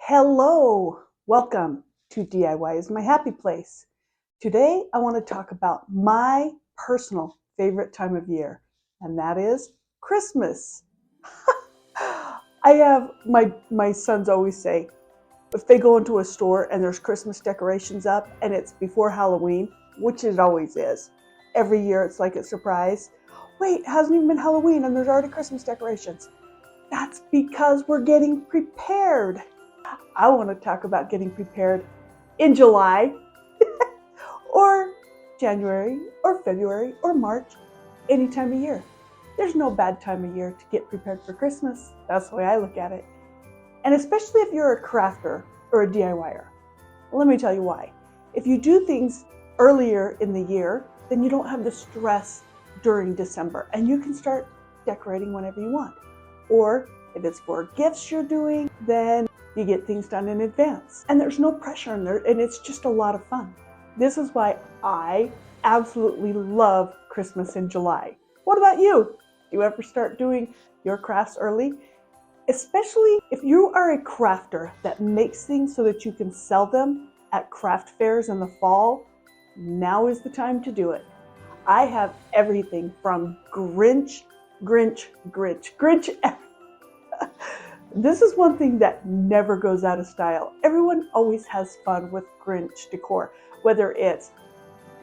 Hello, welcome to DIY is my happy place. Today I want to talk about my personal favorite time of year, and that is Christmas. I have my sons always say if they go into a store and there's Christmas decorations up and it's before Halloween, which it always is. Every year it's like a surprise. Wait, it hasn't even been Halloween and there's already Christmas decorations. That's because we're getting prepared. I want to talk about getting prepared in July or January or February or March, any time of year. There's no bad time of year to get prepared for Christmas. That's the way I look at it. And especially if you're a crafter or a DIYer. Let me tell you why. If you do things earlier in the year, then you don't have the stress during December and you can start decorating whenever you want. Or if it's for gifts you're doing, then you get things done in advance. And there's no pressure in there, and it's just a lot of fun. This is why I absolutely love Christmas in July. What about you? Do you ever start doing your crafts early? Especially if you are a crafter that makes things so that you can sell them at craft fairs in the fall, now is the time to do it. I have everything from Grinch. This is one thing that never goes out of style. Everyone always has fun with Grinch decor, whether it's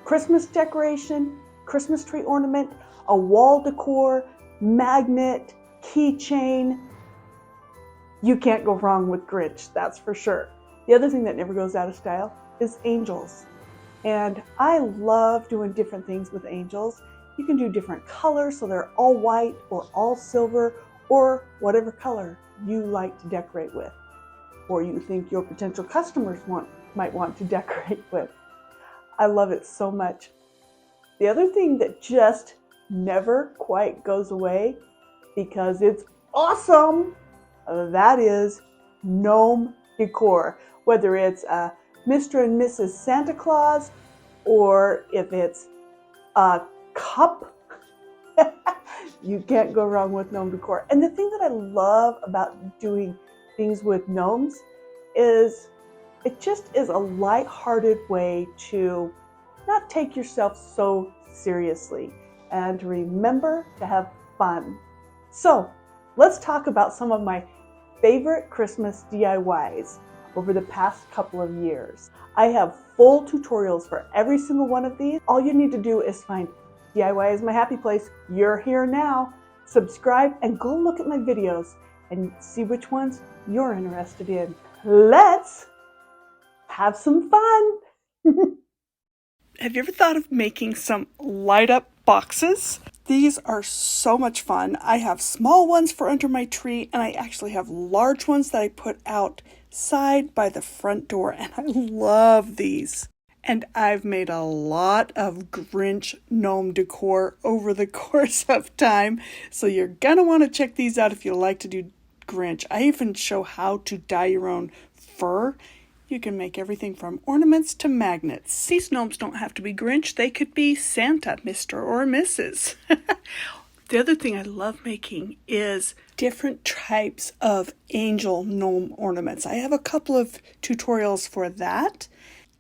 Christmas decoration, Christmas tree ornament, a wall decor, magnet, keychain. You can't go wrong with Grinch, that's for sure. The other thing that never goes out of style is angels. And I love doing different things with angels. You can do different colors, so they're all white or all silver or whatever color you like to decorate with, or you think your potential customers might want to decorate with. I love it so much. The other thing that just never quite goes away because it's awesome, that is gnome decor. Whether it's Mr. and Mrs. Santa Claus, or if it's a cup, you can't go wrong with gnome decor. And the thing that I love about doing things with gnomes is it just is a light-hearted way to not take yourself so seriously and to remember to have fun. So let's talk about some of my favorite Christmas DIYs over the past couple of years. I have full tutorials for every single one of these. All you need to do is find DIY is my happy place. You're here now. Subscribe and go look at my videos and see which ones you're interested in. Let's have some fun. Have you ever thought of making some light up boxes? These are so much fun. I have small ones for under my tree, and I actually have large ones that I put outside by the front door, and I love these. And I've made a lot of Grinch gnome decor over the course of time. So you're going to want to check these out if you like to do Grinch. I even show how to dye your own fur. You can make everything from ornaments to magnets. These gnomes don't have to be Grinch. They could be Santa, Mr. or Mrs. The other thing I love making is different types of angel gnome ornaments. I have a couple of tutorials for that.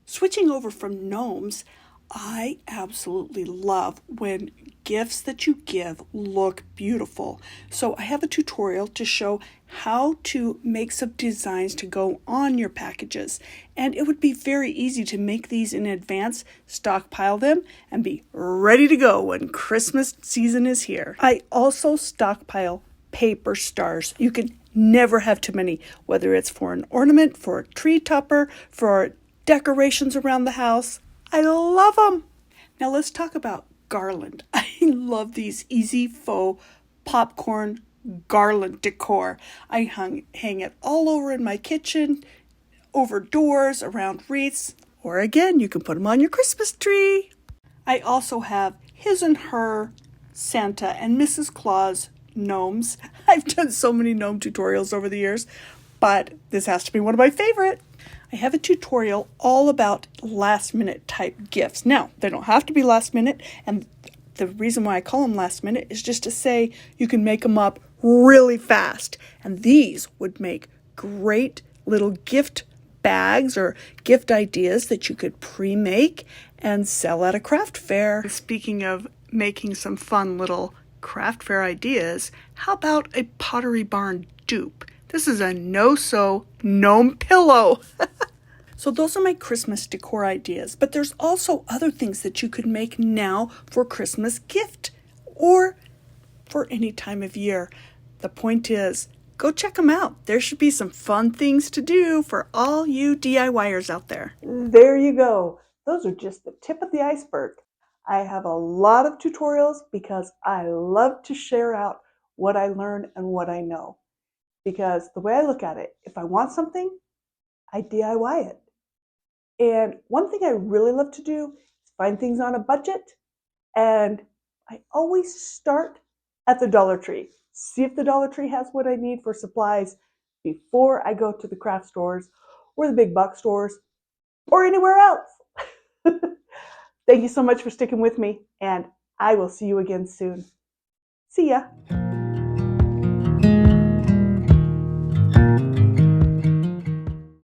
Switching over from gnomes, I absolutely love when gifts that you give look beautiful. So I have a tutorial to show how to make some designs to go on your packages. And it would be very easy to make these in advance, stockpile them, and be ready to go when Christmas season is here. I also stockpile paper stars. You can never have too many, whether it's for an ornament, for a tree topper, for decorations around the house. I love them. Now let's talk about garland. I love these easy faux popcorn garland decor. I hang it all over in my kitchen, over doors, around wreaths, or again, you can put them on your Christmas tree. I also have his and her Santa and Mrs. Claus gnomes. I've done so many gnome tutorials over the years, but this has to be one of my favorite. I have a tutorial all about last minute type gifts. Now, they don't have to be last minute, and the reason why I call them last minute is just to say you can make them up really fast. And these would make great little gift bags or gift ideas that you could pre-make and sell at a craft fair. Speaking of making some fun little craft fair ideas, how about a Pottery Barn dupe? This is a no-sew gnome pillow. So those are my Christmas decor ideas, but there's also other things that you could make now for Christmas gift or for any time of year. The point is, go check them out. There should be some fun things to do for all you DIYers out there. There you go. Those are just the tip of the iceberg. I have a lot of tutorials because I love to share out what I learn and what I know. Because the way I look at it, if I want something, I DIY it. And one thing I really love to do is find things on a budget, and I always start at the Dollar Tree. See if the Dollar Tree has what I need for supplies before I go to the craft stores or the big box stores or anywhere else. Thank you so much for sticking with me, and I will see you again soon. See ya.